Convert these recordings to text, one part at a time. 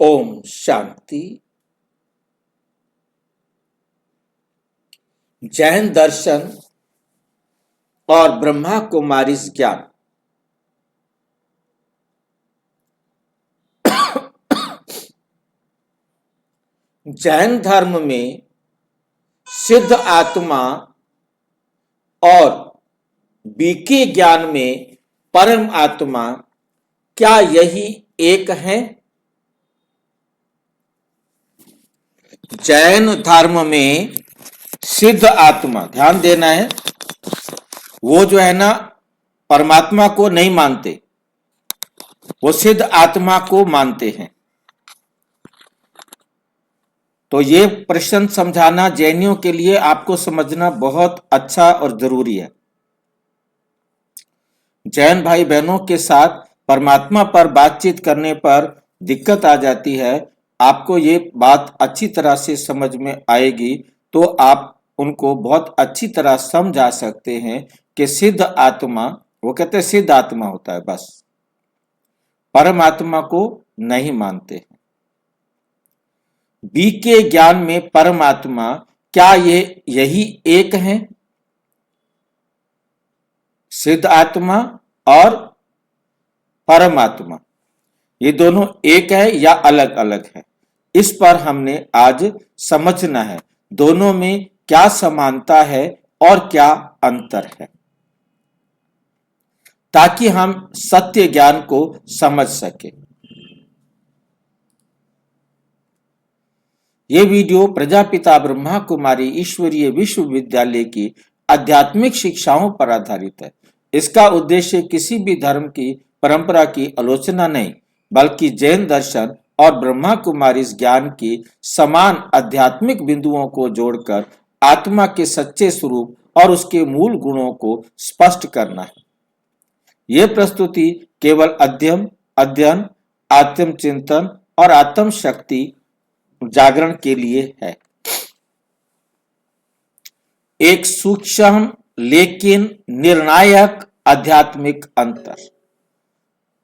ओम शांति। जैन दर्शन और ब्रह्मा कुमारी ज्ञान। जैन धर्म में सिद्ध आत्मा और बीके ज्ञान में परम आत्मा क्या यही एक है? जैन धर्म में सिद्ध आत्मा, ध्यान देना है, वो जो है ना परमात्मा को नहीं मानते, वो सिद्ध आत्मा को मानते हैं। तो ये प्रश्न समझाना जैनियों के लिए आपको समझना बहुत अच्छा और जरूरी है। जैन भाई बहनों के साथ परमात्मा पर बातचीत करने पर दिक्कत आ जाती है, आपको ये बात अच्छी तरह से समझ में आएगी तो आप उनको बहुत अच्छी तरह समझा सकते हैं कि सिद्ध आत्मा, वो कहते हैं सिद्ध आत्मा होता है, बस परमात्मा को नहीं मानते हैं। बी के ज्ञान में परमात्मा क्या ये यही एक है? सिद्ध आत्मा और परमात्मा ये दोनों एक है या अलग अलग है? इस पर हमने आज समझना है, दोनों में क्या समानता है और क्या अंतर है, ताकि हम सत्य ज्ञान को समझ सके। ये वीडियो प्रजापिता ब्रह्मा कुमारी ईश्वरीय विश्वविद्यालय की आध्यात्मिक शिक्षाओं पर आधारित है। इसका उद्देश्य किसी भी धर्म की परंपरा की आलोचना नहीं, बल्कि जैन दर्शन और ब्रह्मा कुमारी ज्ञान की समान आध्यात्मिक बिंदुओं को जोड़कर आत्मा के सच्चे स्वरूप और उसके मूल गुणों को स्पष्ट करना है। यह प्रस्तुति केवल अध्ययन, आत्मचिंतन और आत्म शक्ति जागरण के लिए है। एक सूक्ष्म लेकिन निर्णायक आध्यात्मिक अंतर।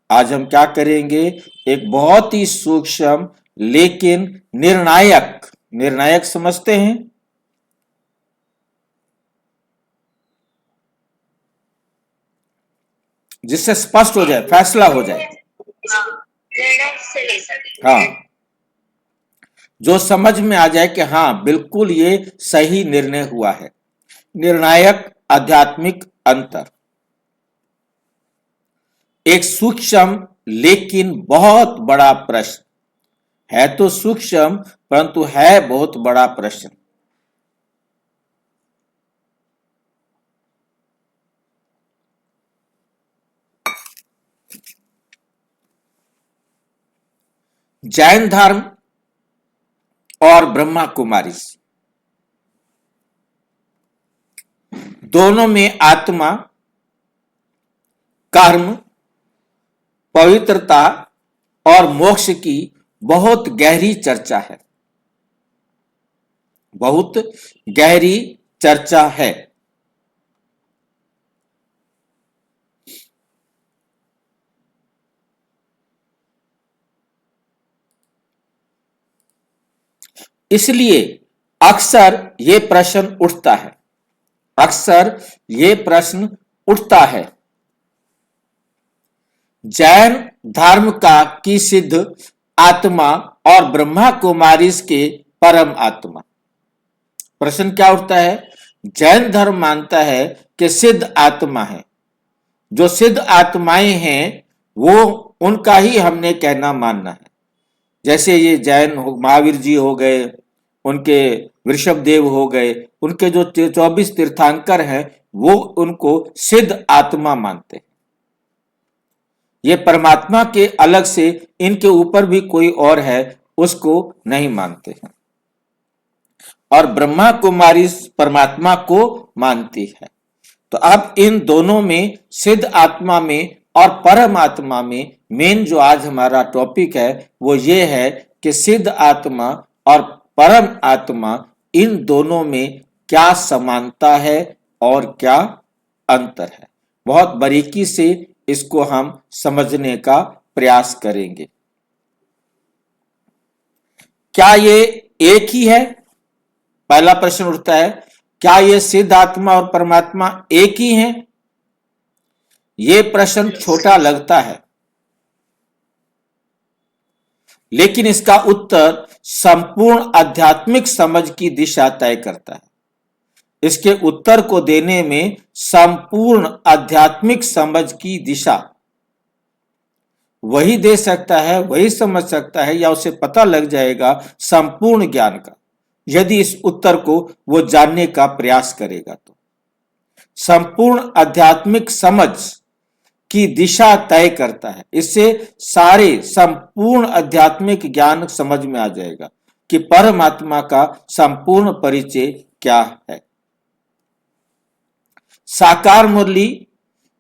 आज हम क्या करेंगे? एक बहुत ही सूक्ष्म लेकिन निर्णायक समझते हैं? जिससे स्पष्ट हो जाए, फैसला हो जाए। हाँ, जो समझ में आ जाए कि हाँ बिल्कुल ये सही निर्णय हुआ है। निर्णायक आध्यात्मिक अंतर। एक सूक्ष्म लेकिन बहुत बड़ा प्रश्न है, तो सूक्ष्म परंतु है बहुत बड़ा प्रश्न। जैन धर्म और ब्रह्मा कुमारी दोनों में आत्मा, कर्म, पवित्रता और मोक्ष की बहुत गहरी चर्चा है, बहुत गहरी चर्चा है। इसलिए अक्सर ये प्रश्न उठता है, जैन धर्म का की सिद्ध आत्मा और ब्रह्मा कुमारी के परम आत्मा। प्रश्न क्या उठता है? जैन धर्म मानता है कि सिद्ध आत्मा है, जो सिद्ध आत्माएं हैं वो उनका ही हमने कहना मानना है। जैसे ये जैन महावीर जी हो गए, उनके वृषभ देव हो गए, उनके जो 24 तीर्थंकर हैं वो उनको सिद्ध आत्मा मानते हैं। ये परमात्मा के अलग से इनके ऊपर भी कोई और है उसको नहीं मानते हैं। और ब्रह्मा कुमारी परमात्मा को मानती है। तो अब इन दोनों में, सिद्ध आत्मा में और परम आत्मा में, मेन जो आज हमारा टॉपिक है वो ये है कि सिद्ध आत्मा और परम आत्मा, इन दोनों में क्या समानता है और क्या अंतर है। बहुत बारीकी से इसको हम समझने का प्रयास करेंगे। क्या ये एक ही है? पहला प्रश्न उठता है, क्या ये सिद्ध आत्मा और परमात्मा एक ही हैं? ये प्रश्न छोटा लगता है, लेकिन इसका उत्तर संपूर्ण आध्यात्मिक समझ की दिशा तय करता है। इसके उत्तर को देने में संपूर्ण आध्यात्मिक समझ की दिशा वही दे सकता है, वही समझ सकता है, या उसे पता लग जाएगा संपूर्ण ज्ञान का, यदि इस उत्तर को वो जानने का प्रयास करेगा। तो संपूर्ण आध्यात्मिक समझ की दिशा तय करता है। इससे सारे संपूर्ण आध्यात्मिक ज्ञान समझ में आ जाएगा कि परमात्मा का संपूर्ण परिचय क्या है। साकार मुरली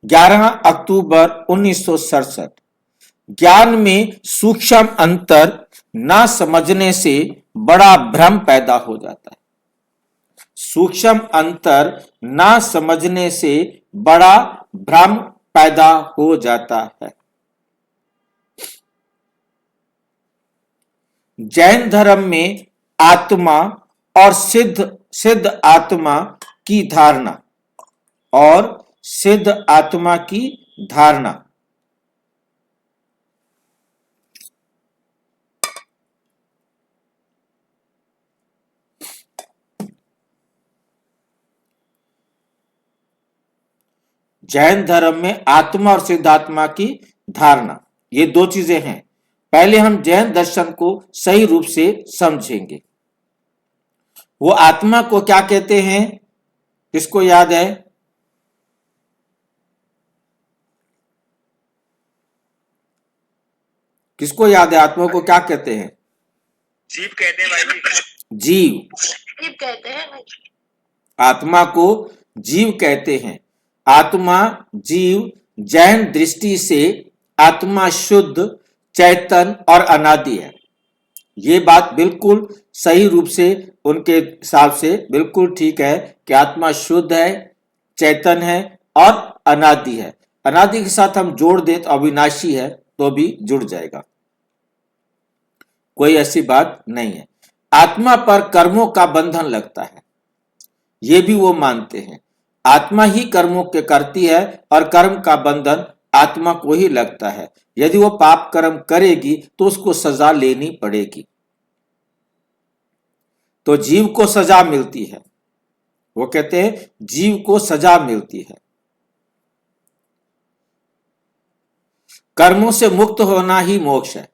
11 अक्टूबर 1967। ज्ञान में सूक्ष्म अंतर ना समझने से बड़ा भ्रम पैदा हो जाता है। सूक्ष्म अंतर ना समझने से बड़ा भ्रम पैदा हो जाता है। जैन धर्म में आत्मा और सिद्ध आत्मा की धारणा और सिद्ध आत्मा की धारणा जैन धर्म में आत्मा और सिद्धात्मा की धारणा, ये दो चीजें हैं। पहले हम जैन दर्शन को सही रूप से समझेंगे। वो आत्मा को क्या कहते हैं? किसको याद है? किसको याद है आत्मा को क्या कहते हैं? जीव कहते हैं भाई। जीव कहते हैं। आत्मा को जीव कहते हैं। आत्मा, जीव, जैन दृष्टि से आत्मा शुद्ध, चैतन्य और अनादि है। ये बात बिल्कुल सही रूप से उनके हिसाब से बिल्कुल ठीक है कि आत्मा शुद्ध है, चैतन्य है और अनादि है। अनादि के साथ हम जोड़ दें तो अविनाशी है, तो भी जुड़ जाएगा, कोई ऐसी बात नहीं है। आत्मा पर कर्मों का बंधन लगता है, ये भी वो मानते हैं। आत्मा ही कर्मों के करती है और कर्म का बंधन आत्मा को ही लगता है। यदि वो पाप कर्म करेगी तो उसको सजा लेनी पड़ेगी, तो जीव को सजा मिलती है। वो कहते हैं जीव को सजा मिलती है। कर्मों से मुक्त होना ही मोक्ष है।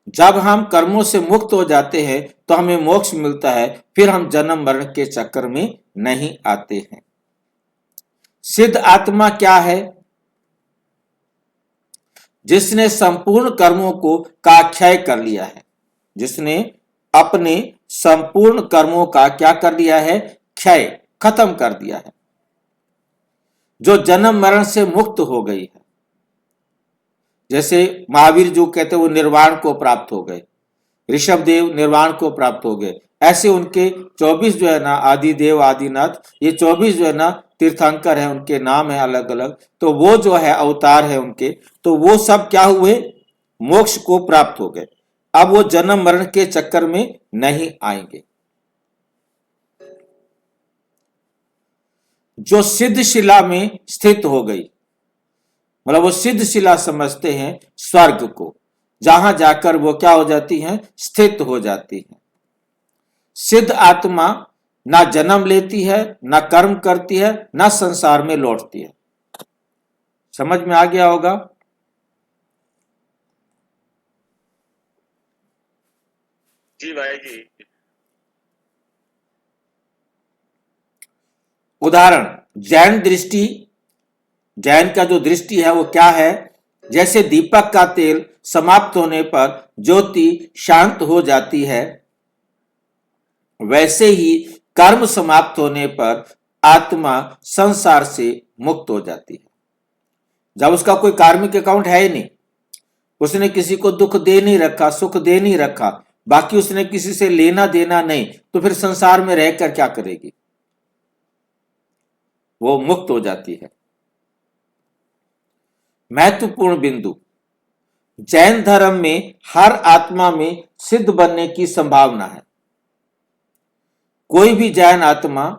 जब हम कर्मों से मुक्त हो जाते हैं तो हमें मोक्ष मिलता है, फिर हम जन्म मरण के चक्कर में नहीं आते हैं। सिद्ध आत्मा क्या है? जिसने संपूर्ण कर्मों को का क्षय कर लिया है, जिसने अपने संपूर्ण कर्मों का क्या कर लिया है? क्षय, खत्म कर दिया है। जो जन्म मरण से मुक्त हो गई है। जैसे महावीर जो कहते हैं वो निर्वाण को प्राप्त हो गए, ऋषभ देव निर्वाण को प्राप्त हो गए। ऐसे उनके 24 जो है ना, आदिदेव, आदिनाथ, ये 24 जो है ना तीर्थंकर है, उनके नाम है अलग अलग। तो वो जो है अवतार है उनके, तो वो सब क्या हुए? मोक्ष को प्राप्त हो गए। अब वो जन्म मरण के चक्कर में नहीं आएंगे। जो सिद्ध शिला में स्थित हो गई, मतलब वो सिद्ध शिला समझते हैं स्वर्ग को, जहां जाकर वो क्या हो जाती हैं? स्थित हो जाती हैं। सिद्ध आत्मा ना जन्म लेती है, ना कर्म करती है, ना संसार में लौटती है। समझ में आ गया होगा? जी भाई जी। उदाहरण, जैन दृष्टि, जैन का जो दृष्टि है वो क्या है? जैसे दीपक का तेल समाप्त होने पर ज्योति शांत हो जाती है, वैसे ही कर्म समाप्त होने पर आत्मा संसार से मुक्त हो जाती है। जब उसका कोई कार्मिक अकाउंट है ही नहीं, उसने किसी को दुख दे नहीं रखा, सुख दे नहीं रखा, बाकी उसने किसी से लेना देना नहीं, तो फिर संसार में रहकर क्या करेगी? वो मुक्त हो जाती है। महत्वपूर्ण बिंदु, जैन धर्म में हर आत्मा में सिद्ध बनने की संभावना है। कोई भी जैन आत्मा,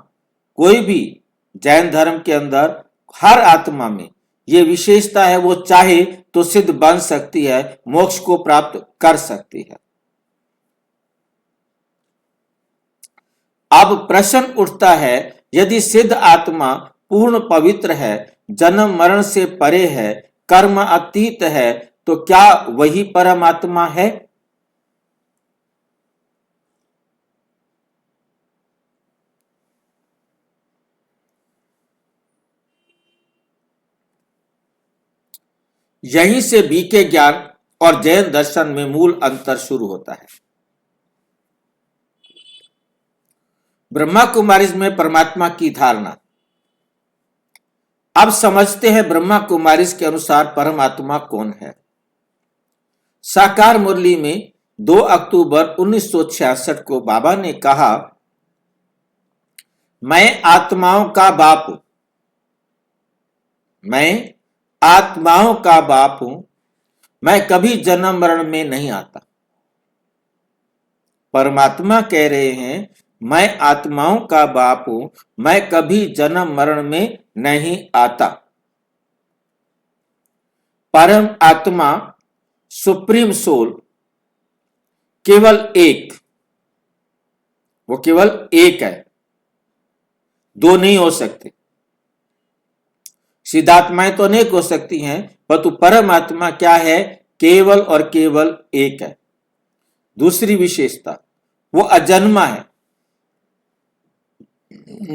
कोई भी जैन धर्म के अंदर हर आत्मा में ये विशेषता है, वो चाहे तो सिद्ध बन सकती है, मोक्ष को प्राप्त कर सकती है। अब प्रश्न उठता है, यदि सिद्ध आत्मा पूर्ण पवित्र है, जन्म मरण से परे है, कर्म अतीत है, तो क्या वही परमात्मा है? यहीं से बीके ज्ञान और जैन दर्शन में मूल अंतर शुरू होता है। ब्रह्मा कुमारिज में परमात्मा की धारणा। अब समझते हैं ब्रह्मा कुमारिज के अनुसार परमात्मा कौन है। साकार मुरली में 2 अक्टूबर 1966 को बाबा ने कहा, मैं आत्माओं का बाप हूं, मैं आत्माओं का बाप हूं, मैं कभी जन्म मरण में नहीं आता। परमात्मा कह रहे हैं, मैं आत्माओं का बाप हूं, मैं कभी जन्म मरण में नहीं आता। परम आत्मा, सुप्रीम सोल केवल एक, वो केवल एक है, 2 नहीं हो सकते। सिद्धात्माएं तो अनेक हो सकती हैं, परंतु परमात्मा क्या है? केवल और केवल एक है। दूसरी विशेषता, वो अजन्मा है,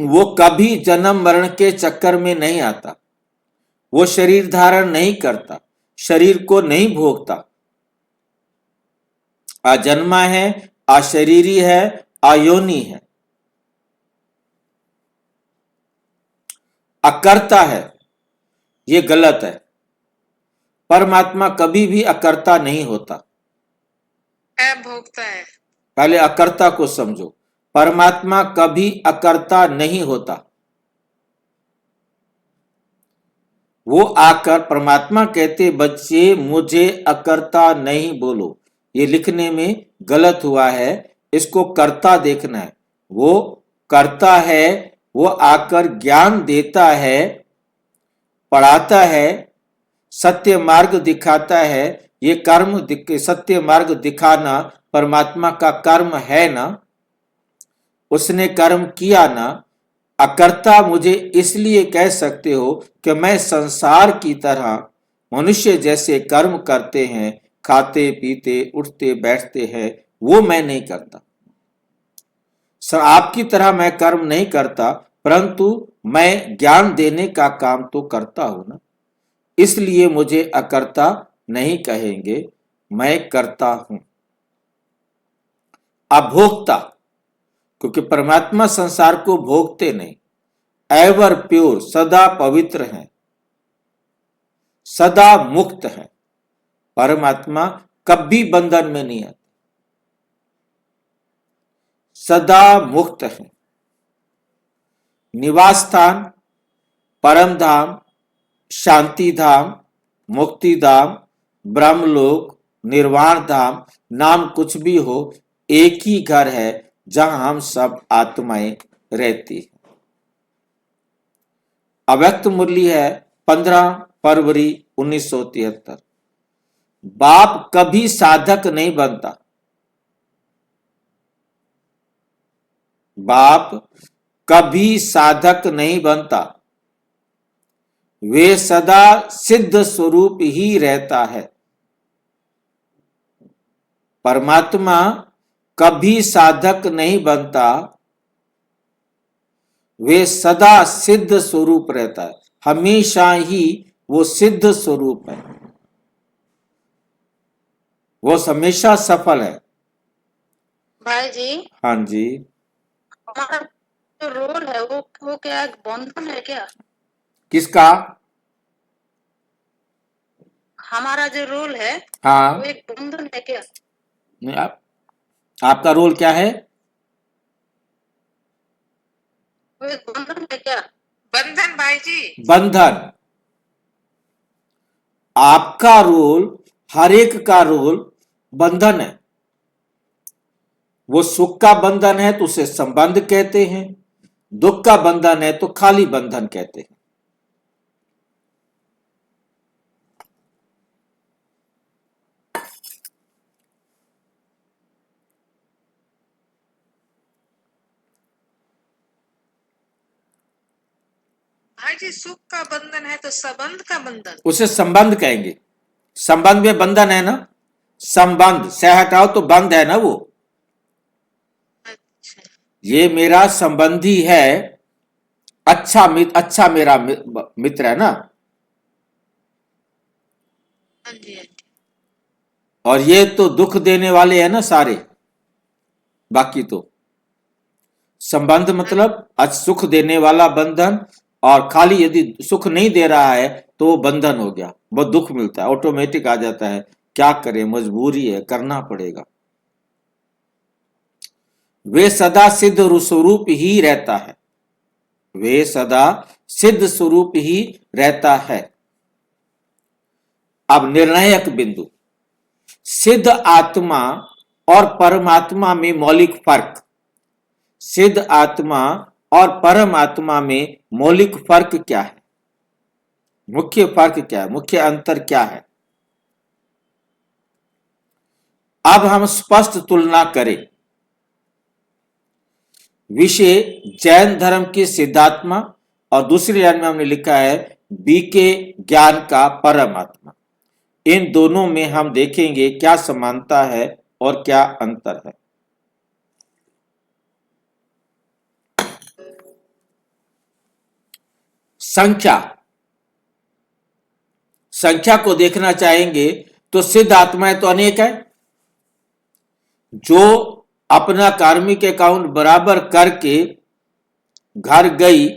वो कभी जन्म मरण के चक्कर में नहीं आता, वो शरीर धारण नहीं करता, शरीर को नहीं भोगता, अजन्मा है, अशरीरी है, अयोनी है, अकर्ता है। ये गलत है। परमात्मा कभी भी अकर्ता नहीं होता। भोगता है। पहले अकर्ता को समझो। परमात्मा कभी अकर्ता नहीं होता। वो आकर परमात्मा कहते, बच्चे मुझे अकर्ता नहीं बोलो, ये लिखने में गलत हुआ है, इसको कर्ता देखना है। वो करता है, वो आकर ज्ञान देता है, पढ़ाता है, सत्य मार्ग दिखाता है। ये कर्म सत्य मार्ग दिखाना परमात्मा का कर्म है ना, उसने कर्म किया ना। अकर्ता मुझे इसलिए कह सकते हो कि मैं संसार की तरह मनुष्य जैसे कर्म करते हैं, खाते पीते उठते बैठते हैं, वो मैं नहीं करता। आपकी तरह मैं कर्म नहीं करता, परंतु मैं ज्ञान देने का काम तो करता हूं ना, इसलिए मुझे अकर्ता नहीं कहेंगे, मैं करता हूं। अभोक्ता, क्योंकि परमात्मा संसार को भोगते नहीं, एवर प्योर, सदा पवित्र हैं, सदा मुक्त हैं। परमात्मा कभी बंधन में नहीं आते, सदा मुक्त हैं। निवास स्थान, परम धाम, शांति धाम, मुक्ति धाम, ब्रह्मलोक, निर्वाण धाम, नाम कुछ भी हो, एक ही घर है जहां हम सब आत्माएं रहती हैं। अव्यक्त मुरली है 15 फरवरी 1973। बाप कभी साधक नहीं बनता, बाप कभी साधक नहीं बनता, वे सदा सिद्ध स्वरूप ही रहता है। परमात्मा कभी साधक नहीं बनता, वे सदा सिद्ध स्वरूप रहता है, हमेशा ही वो सिद्ध स्वरूप है, वो हमेशा सफल है। भाई जी, हाँ जी, हमारा जो रोल है वो क्या एक बंधन है क्या? किसका? हमारा जो रोल है हाँ, वो एक बंधन है क्या? नहीं, आपका रोल क्या है? वो एक बंधन है क्या? बंधन भाई जी, बंधन। आपका रोल हर एक का रोल बंधन है। वो सुख का बंधन है तो उसे संबंध कहते हैं, दुख का बंधन है तो खाली बंधन कहते हैं। भाई जी सुख का बंधन है तो संबंध का बंधन। उसे संबंध कहेंगे। संबंध में बंधन है ना, संबंध से हटाओ तो बंध है ना वो। अच्छा ये मेरा संबंधी है, अच्छा मेरा मित्र है ना। हाँ जी हाँ जी। और ये तो दुख देने वाले हैं ना सारे। बाकी तो संबंध मतलब सुख देने वाला बंधन, और खाली यदि सुख नहीं दे रहा है तो वो बंधन हो गया, वो दुख मिलता है, ऑटोमेटिक आ जाता है। क्या करें, मजबूरी है, करना पड़ेगा। वे सदा सिद्ध स्वरूप ही रहता है, वे सदा सिद्ध स्वरूप ही रहता है। अब निर्णायक बिंदु, सिद्ध आत्मा और परमात्मा में मौलिक फर्क। सिद्ध आत्मा और परमात्मा में मौलिक फर्क क्या है? मुख्य फर्क क्या है, मुख्य अंतर क्या है? अब हम स्पष्ट तुलना करें। विषय जैन धर्म की सिद्धात्मा और दूसरी लाइन में हमने लिखा है बीके ज्ञान का परमात्मा। इन दोनों में हम देखेंगे क्या समानता है और क्या अंतर है। संख्या को देखना चाहेंगे तो सिद्ध आत्माएं तो अनेक है। जो अपना कार्मिक अकाउंट बराबर करके घर गई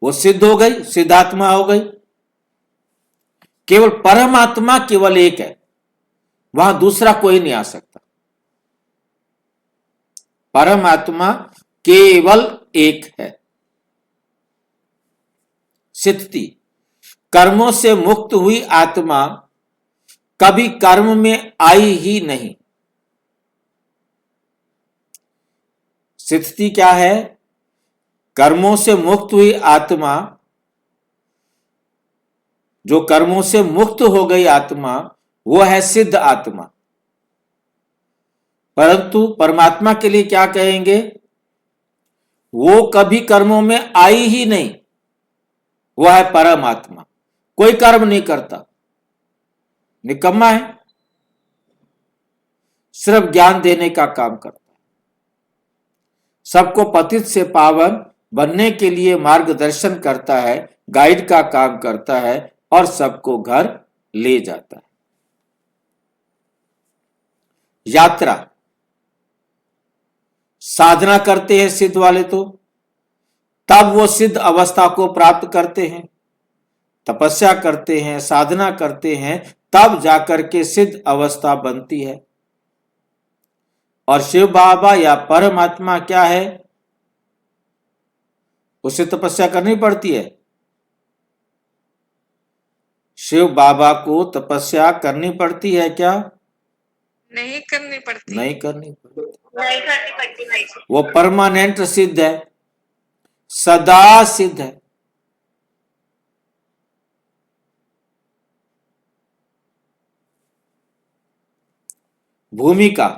वो सिद्ध हो गई, सिद्धात्मा हो गई। केवल परमात्मा केवल एक है, वहां दूसरा कोई नहीं आ सकता। परमात्मा केवल एक है। स्थिति, कर्मों से मुक्त हुई आत्मा कभी कर्म में आई ही नहीं। स्थिति क्या है? कर्मों से मुक्त हुई आत्मा, जो कर्मों से मुक्त हो गई आत्मा वो है सिद्ध आत्मा। परंतु परमात्मा के लिए क्या कहेंगे? वो कभी कर्मों में आई ही नहीं, वो है परमात्मा। कोई कर्म नहीं करता, निकम्मा है, सिर्फ ज्ञान देने का काम करता है। सबको पतित से पावन बनने के लिए मार्गदर्शन करता है, गाइड का काम करता है और सबको घर ले जाता है। यात्रा, साधना करते हैं सिद्ध वाले तो तब वो सिद्ध अवस्था को प्राप्त करते हैं, तपस्या करते हैं, साधना करते हैं, तब जाकर के सिद्ध अवस्था बनती है। और शिव बाबा या परमात्मा क्या है? उसे तपस्या करनी पड़ती है। शिव बाबा को तपस्या करनी पड़ती है क्या? नहीं करनी पड़ती। नहीं करनी पड़ती। नहीं करनी पड़ती भाई जी। वो परमानेंट सिद्ध है, सदा सिद्ध है। भूमिका,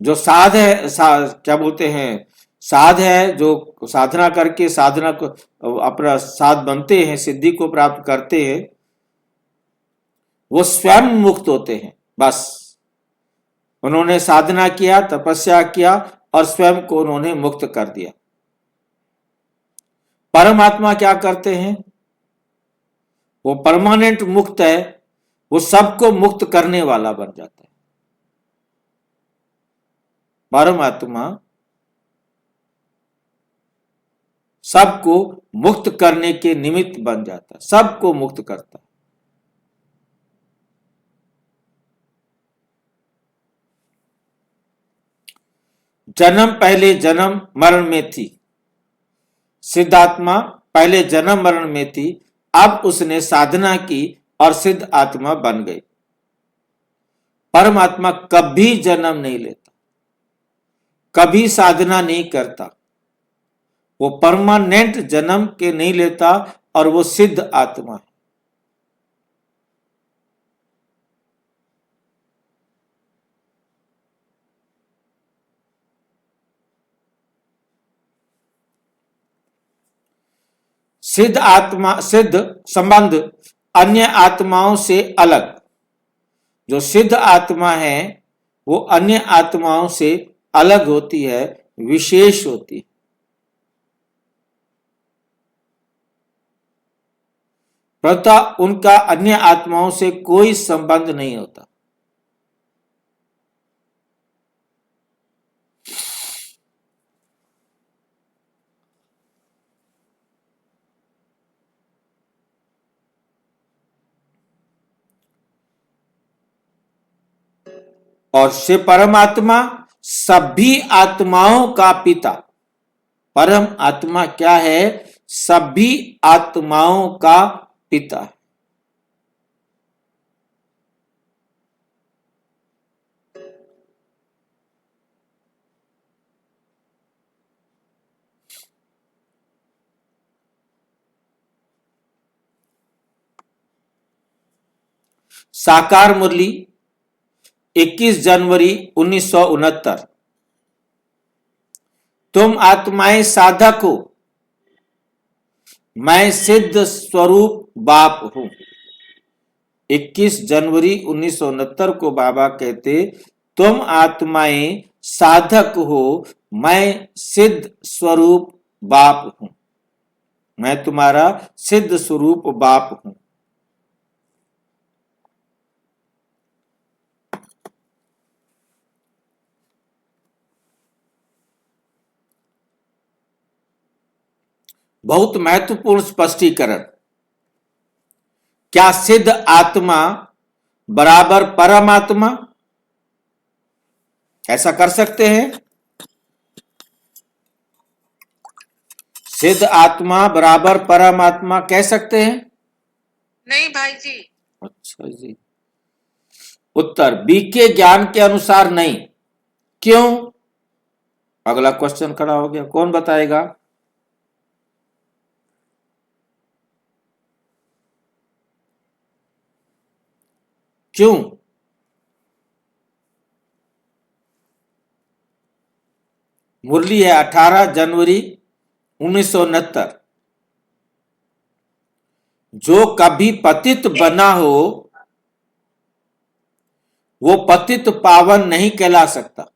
जो साध है, क्या बोलते हैं, साध है, जो साधना करके साधना को अपना साध बनते हैं, सिद्धि को प्राप्त करते हैं, वो स्वयं मुक्त होते हैं। बस उन्होंने साधना किया, तपस्या किया और स्वयं को उन्होंने मुक्त कर दिया। परमात्मा क्या करते हैं? वो परमानेंट मुक्त है, वो सबको मुक्त करने वाला बन जाता है। परमात्मा सबको मुक्त करने के निमित्त बन जाता है, सबको मुक्त करता है। जन्म पहले जन्म मरण में थी, सिद्धात्मा पहले जन्म मरण में थी, अब उसने साधना की और सिद्ध आत्मा बन गई। परमात्मा कभी जन्म नहीं लेता, कभी साधना नहीं करता, वो परमानेंट जन्म के नहीं लेता और वो सिद्ध आत्मा है। सिद्ध आत्मा, सिद्ध संबंध अन्य आत्माओं से अलग। जो सिद्ध आत्मा है वो अन्य आत्माओं से अलग होती है, विशेष होती है। प्रथा उनका अन्य आत्माओं से कोई संबंध नहीं होता। और से परमात्मा सभी आत्माओं का पिता। परम आत्मा क्या है? सभी आत्माओं का पिता है। साकार मुरली 21 जनवरी 1969। तुम आत्माएं साधक हो, मैं सिद्ध स्वरूप बाप हूं। 21 जनवरी 1969 को बाबा कहते, तुम आत्माएं साधक हो, मैं सिद्ध स्वरूप बाप हूं। मैं तुम्हारा सिद्ध स्वरूप बाप हूं। बहुत महत्वपूर्ण स्पष्टीकरण। क्या सिद्ध आत्मा बराबर परमात्मा? ऐसा कर सकते हैं? सिद्ध आत्मा बराबर परमात्मा कह सकते हैं? नहीं भाई जी। अच्छा जी। उत्तर बी के ज्ञान के अनुसार नहीं। क्यों? अगला क्वेश्चन खड़ा हो गया, कौन बताएगा? क्यों? मुरली है 18 जनवरी 1969। जो कभी पतित बना हो वो पतित पावन नहीं कहला सकता।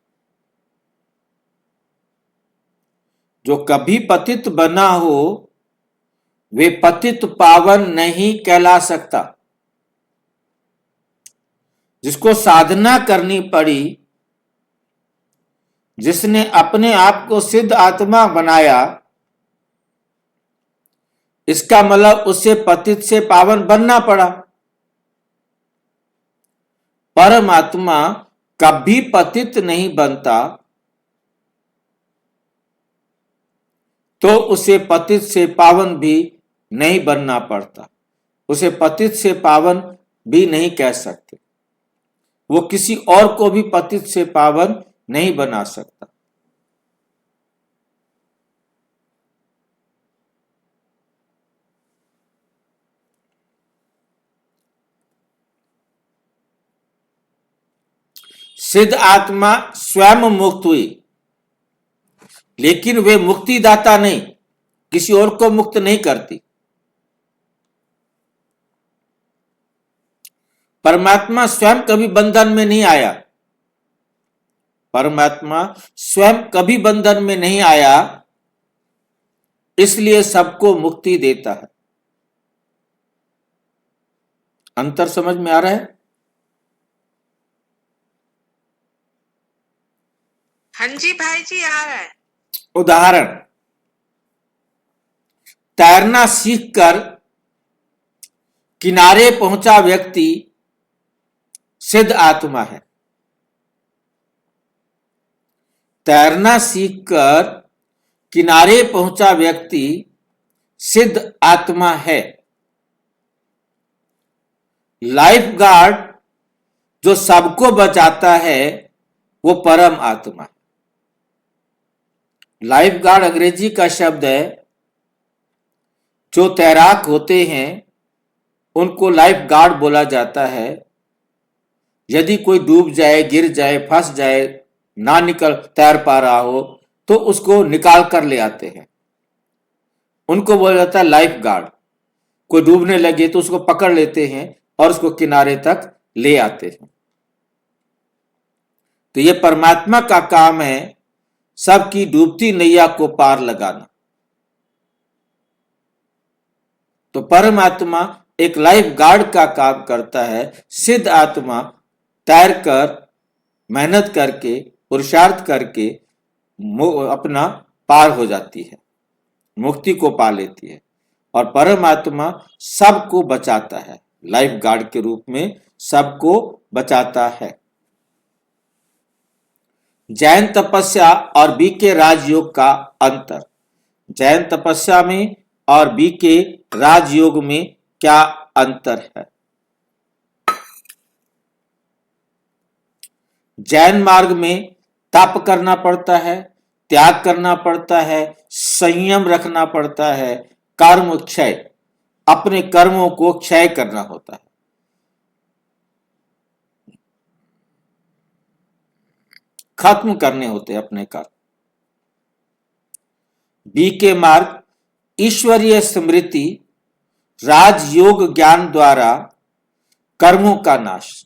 जो कभी पतित बना हो वे पतित पावन नहीं कहला सकता। जिसको साधना करनी पड़ी, जिसने अपने आप को सिद्ध आत्मा बनाया, इसका मतलब उसे पतित से पावन बनना पड़ा। परमात्मा कभी पतित नहीं बनता, तो उसे पतित से पावन भी नहीं बनना पड़ता। उसे पतित से पावन भी नहीं कह सकते। वो किसी और को भी पतित से पावन नहीं बना सकता। सिद्ध आत्मा स्वयं मुक्त हुई, लेकिन वे मुक्तिदाता नहीं, किसी और को मुक्त नहीं करती। परमात्मा स्वयं कभी बंधन में नहीं आया। परमात्मा स्वयं कभी बंधन में नहीं आया, इसलिए सबको मुक्ति देता है। अंतर समझ में आ रहा है? हाँ जी भाई जी, आ रहा है। उदाहरण, तैरना सीखकर किनारे पहुंचा व्यक्ति सिद्ध आत्मा है। तैरना सीखकर किनारे पहुंचा व्यक्ति सिद्ध आत्मा है। लाइफ गार्ड जो सबको बचाता है वो परम आत्मा है। लाइफ गार्ड अंग्रेजी का शब्द है। जो तैराक होते हैं उनको लाइफ गार्ड बोला जाता है। यदि कोई डूब जाए, गिर जाए, फंस जाए, ना निकल तैर पा रहा हो तो उसको निकाल कर ले आते हैं, उनको बोला जाता है लाइफ गार्ड। कोई डूबने लगे तो उसको पकड़ लेते हैं और उसको किनारे तक ले आते हैं। तो ये परमात्मा का काम है सबकी डूबती नैया को पार लगाना। तो परमात्मा एक लाइफ गार्ड का काम करता है। सिद्ध आत्मा तैरकर, मेहनत करके, पुरुषार्थ करके अपना पार हो जाती है, मुक्ति को पा लेती है। और परमात्मा सबको बचाता है, लाइफ गार्ड के रूप में सबको बचाता है। जैन तपस्या और बीके राजयोग का अंतर। जैन तपस्या में और बीके राजयोग में क्या अंतर है? जैन मार्ग में तप करना पड़ता है, त्याग करना पड़ता है, संयम रखना पड़ता है, कर्म क्षय, अपने कर्मों को क्षय करना होता है। खत्म करने होते हैं अपने कर्म। बीके मार्ग ईश्वरीय स्मृति, राजयोग ज्ञान द्वारा कर्मों का नाश।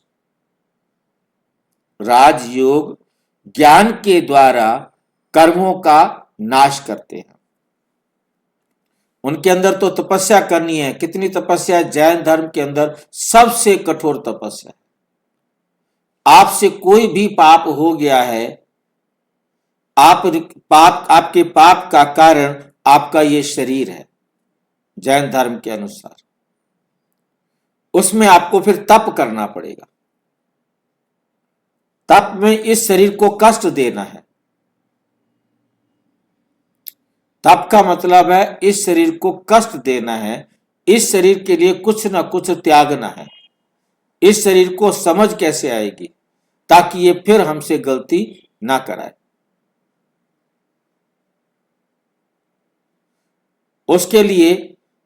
राजयोग ज्ञान के द्वारा कर्मों का नाश करते हैं। उनके अंदर तो तपस्या करनी है। कितनी तपस्या? जैन धर्म के अंदर सबसे कठोर तपस्या। आपसे कोई भी पाप हो गया है, आपके पाप का कारण आपका ये शरीर है जैन धर्म के अनुसार। उसमें आपको फिर तप करना पड़ेगा। तप में इस शरीर को कष्ट देना है। तप का मतलब है इस शरीर को कष्ट देना है, इस शरीर के लिए कुछ ना कुछ त्यागना है। इस शरीर को समझ कैसे आएगी ताकि ये फिर हमसे गलती ना कराए। उसके लिए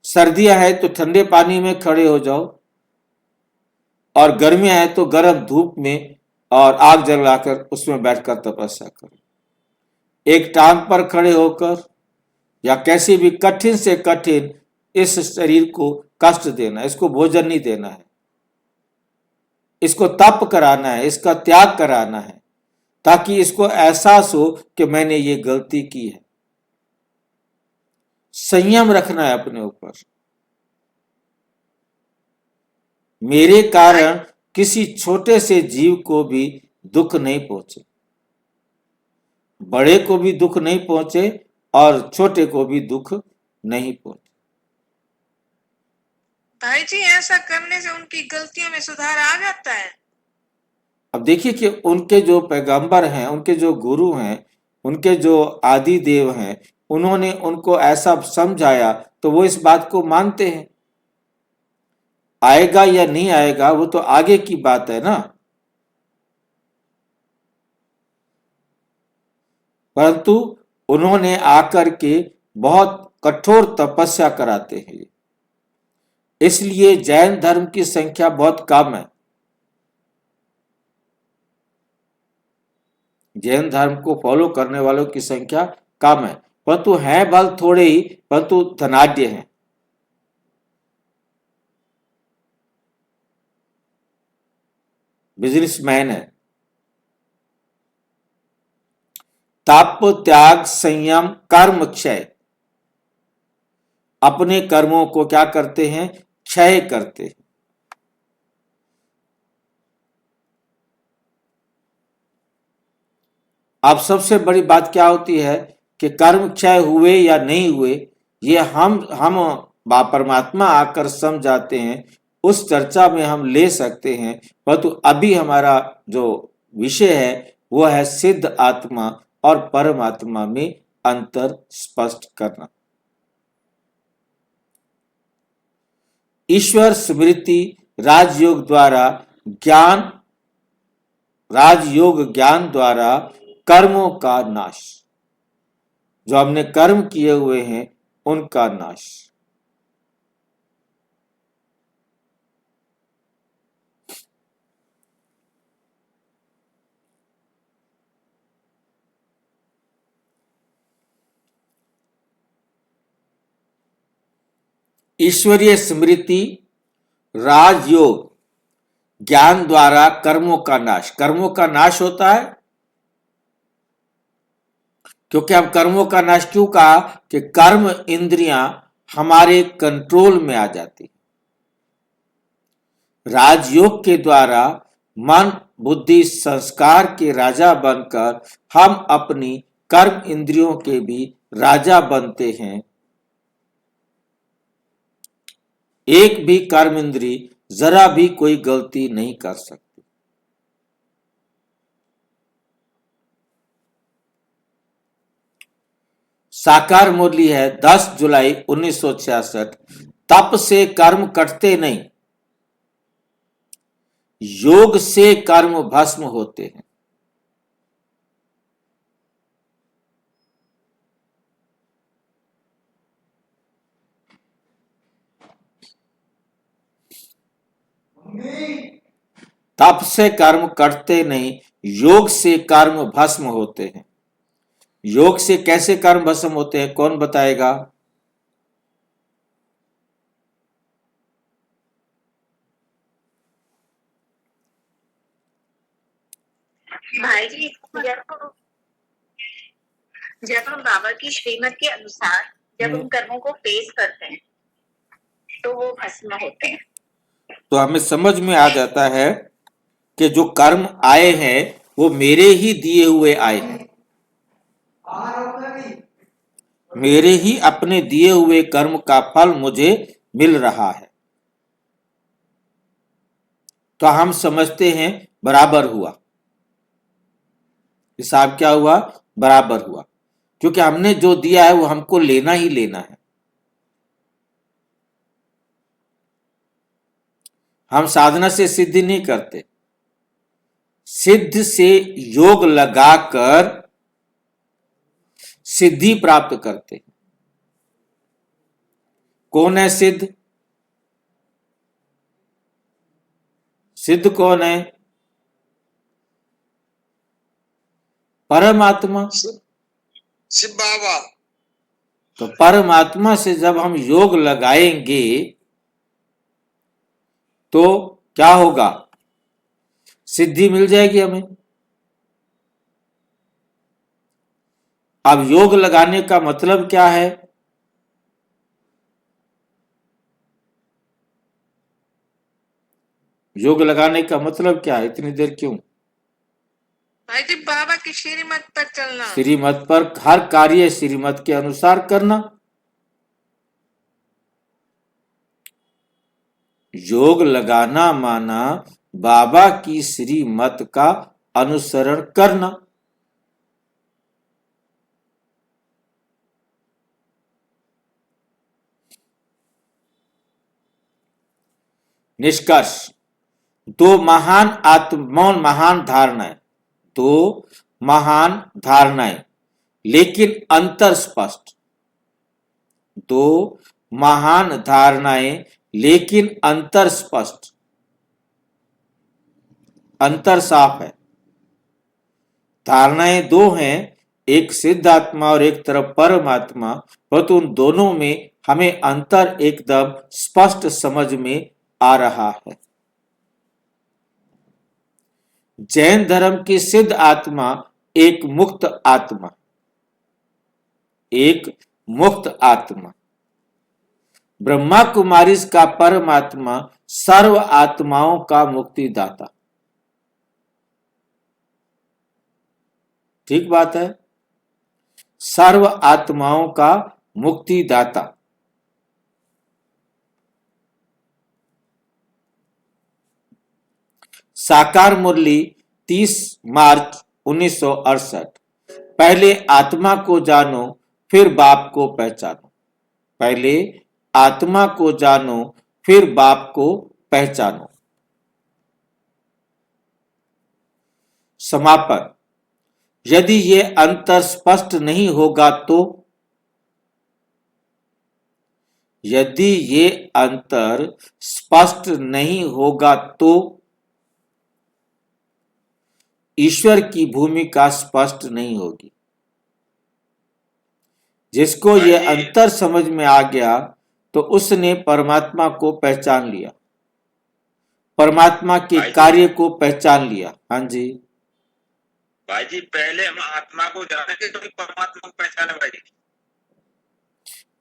सर्दियां है तो ठंडे पानी में खड़े हो जाओ, और गर्मियां है तो गर्म धूप में और आग जलाकर उसमें बैठकर तपस्या करो। एक टांग पर खड़े होकर या कैसी भी कठिन से कठिन इस शरीर को कष्ट देना, इसको भोजन नहीं देना है, इसको तप कराना है, इसका त्याग कराना है ताकि इसको एहसास हो कि मैंने ये गलती की है। संयम रखना है अपने ऊपर। मेरे कारण किसी छोटे से जीव को भी दुख नहीं पहुंचे, बड़े को भी दुख नहीं पहुंचे और छोटे को भी दुख नहीं पहुंचे। भाई जी, ऐसा करने से उनकी गलतियों में सुधार आ जाता है। अब देखिए कि उनके जो पैगंबर हैं, उनके जो गुरु हैं, उनके जो आदि देव हैं, उन्होंने उनको ऐसा समझाया तो वो इस बात को मानते हैं। आएगा या नहीं आएगा वो तो आगे की बात है ना, परंतु उन्होंने आकर के बहुत कठोर तपस्या कराते हैं। इसलिए जैन धर्म की संख्या बहुत कम है। जैन धर्म को फॉलो करने वालों की संख्या कम है, परंतु हैं बल थोड़े ही, परंतु धनाढ्य हैं। बिजनेसमैन है। तप, त्याग, संयम, कर्म क्षय, अपने कर्मों को क्या करते हैं? क्षय करते हैं। अब सबसे बड़ी बात क्या होती है कि कर्म क्षय हुए या नहीं हुए ये हम परमात्मा आकर समझाते हैं, उस चर्चा में हम ले सकते हैं, परंतु अभी हमारा जो विषय है वो है सिद्ध आत्मा और परमात्मा में अंतर स्पष्ट करना। ईश्वर स्मृति, राजयोग ज्ञान द्वारा कर्मों का नाश, जो हमने कर्म किए हुए हैं उनका नाश। ईश्वरीय स्मृति, राजयोग ज्ञान द्वारा कर्मों का नाश। कर्मों का नाश होता है क्योंकि हम कर्मों का नाश क्यों कहा कि कर्म इंद्रियां हमारे कंट्रोल में आ जाती। राजयोग के द्वारा मन बुद्धि संस्कार के राजा बनकर हम अपनी कर्म इंद्रियों के भी राजा बनते हैं। एक भी कर्म इंद्री जरा भी कोई गलती नहीं कर सकती। साकार मुरली है 10 जुलाई 1966। तप से कर्म कटते नहीं, योग से कर्म भस्म होते हैं। तप से कर्म कटते नहीं, योग से कर्म भस्म होते हैं। योग से कैसे कर्म भस्म होते हैं, कौन बताएगा? भाई जी, जब हम बाबा की श्रीमत के अनुसार जब उन कर्मों को पेश करते हैं तो वो भस्म होते हैं। तो हमें समझ में आ जाता है कि जो कर्म आए हैं वो मेरे ही दिए हुए आए हैं, मेरे ही अपने दिए हुए कर्म का फल मुझे मिल रहा है। तो हम समझते हैं बराबर हुआ, हिसाब क्या हुआ? बराबर हुआ, क्योंकि हमने जो दिया है वो हमको लेना ही लेना है। हम साधना से सिद्धि नहीं करते, सिद्ध से योग लगाकर सिद्धि प्राप्त करते। कौन है सिद्ध? सिद्ध कौन है? परमात्मा। शिव बाबा। तो परमात्मा से जब हम योग लगाएंगे तो क्या होगा? सिद्धि मिल जाएगी हमें। अब योग लगाने का मतलब क्या है? योग लगाने का मतलब क्या है? इतनी देर क्यों? भाई जी, बाबा की श्रीमत पर चलना। श्रीमत पर हर कार्य श्रीमत के अनुसार करना। योग लगाना माना बाबा की श्रीमत का अनुसरण करना। निष्कर्ष, दो महान धारणाएं लेकिन अंतर स्पष्ट। दो महान धारणाएं लेकिन अंतर स्पष्ट। अंतर साफ है। धारणाएं दो हैं, एक सिद्ध आत्मा और एक तरफ परमात्मा, परंतु उन दोनों में हमें अंतर एकदम स्पष्ट समझ में आ रहा है। जैन धर्म की सिद्ध आत्मा एक मुक्त आत्मा, एक मुक्त आत्मा। ब्रह्मा कुमारी का परमात्मा सर्व आत्माओं का मुक्तिदाता। ठीक बात है, सर्व आत्माओं का मुक्तिदाता। साकार मुरली 30 मार्च 1968। पहले आत्मा को जानो फिर बाप को पहचानो। पहले आत्मा को जानो फिर बाप को पहचानो। समापन। यदि ये अंतर स्पष्ट नहीं होगा तो यदि ये अंतर स्पष्ट नहीं होगा तो ईश्वर की भूमिका स्पष्ट नहीं होगी। जिसको ये अंतर समझ में आ गया तो उसने परमात्मा को पहचान लिया, परमात्मा के कार्य को पहचान लिया। हाँ जी भाई जी, पहले हम आत्मा को जानेंगे तो परमात्मा को पहचाने भाई जी।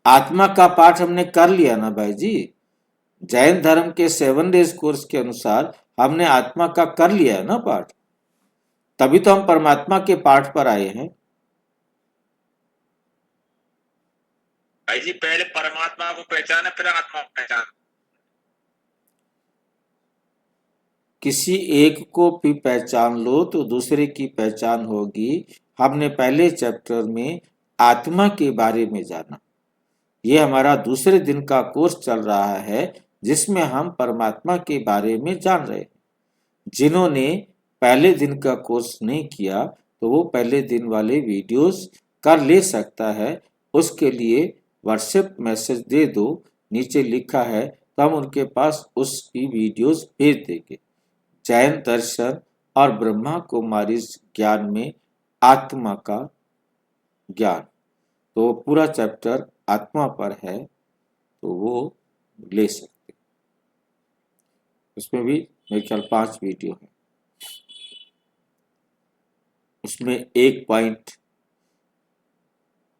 आत्मा का पाठ हमने कर लिया ना भाई जी। जैन धर्म के 7 डेज कोर्स के अनुसार हमने आत्मा का कर लिया है ना पाठ, तभी तो हम परमात्मा के पाठ पर आए हैं। भाई जी, पहले परमात्मा को पहचाने फिर आत्मा को पहचाने। किसी एक को भी पहचान लो तो दूसरे की पहचान होगी। हमने पहले चैप्टर में आत्मा के बारे में जाना। ये हमारा दूसरे दिन का कोर्स चल रहा है जिसमें हम परमात्मा के बारे में जान रहे हैं। जिन्होंने पहले दिन का कोर्स नहीं किया तो वो पहले दिन वाले वीडियोस कर ले सकता है। उसके लिए व्हाट्सएप मैसेज दे दो, नीचे लिखा है, तो हम उनके पास उसकी वीडियोस भेज देंगे। जैन दर्शन और ब्रह्मा कुमारी ज्ञान में आत्मा का ज्ञान, तो पूरा चैप्टर आत्मा पर है, तो वो ले सकते। उसमें भी मेरे ख्याल 5 वीडियो है। उसमें 1 पॉइंट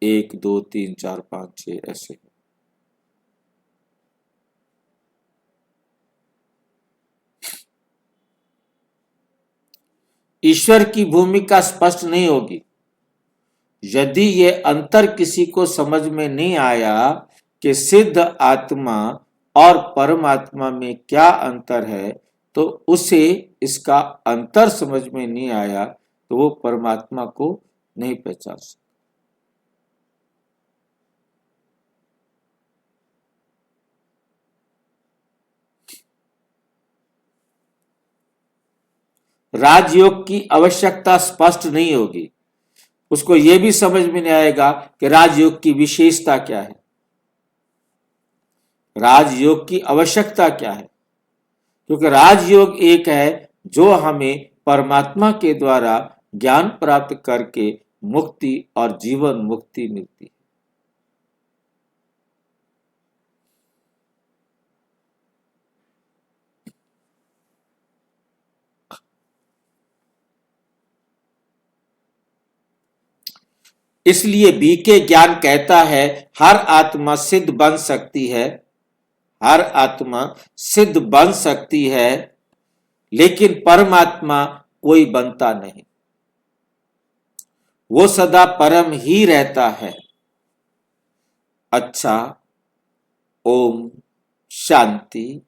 1 2 3 4 5 6 ऐसे है। ईश्वर की भूमिका स्पष्ट नहीं होगी। यदि ये अंतर किसी को समझ में नहीं आया कि सिद्ध आत्मा और परमात्मा में क्या अंतर है, तो उसे इसका अंतर समझ में नहीं आया तो वो परमात्मा को नहीं पहचान सकता। राजयोग की आवश्यकता स्पष्ट नहीं होगी। उसको यह भी समझ में नहीं आएगा कि राजयोग की विशेषता क्या है, राजयोग की आवश्यकता क्या है। क्योंकि राजयोग एक है जो हमें परमात्मा के द्वारा ज्ञान प्राप्त करके मुक्ति और जीवन मुक्ति मिलती है। इसलिए बीके ज्ञान कहता है हर आत्मा सिद्ध बन सकती है, हर आत्मा सिद्ध बन सकती है, लेकिन परमात्मा कोई बनता नहीं। वो सदा परम ही रहता है। अच्छा, ओम शांति।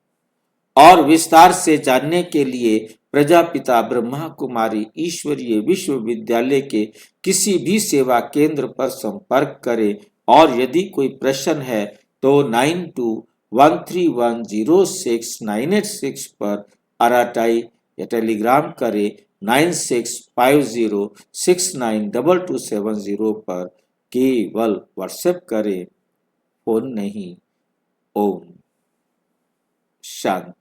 और विस्तार से जानने के लिए प्रजापिता ब्रह्मा कुमारी ईश्वरीय विश्वविद्यालय के किसी भी सेवा केंद्र पर संपर्क करें। और यदि कोई प्रश्न है तो 9213106986 पर अराटाई या टेलीग्राम करें। 9650692270 पर केवल व्हाट्सएप करें, फोन नहीं। ओम शांति।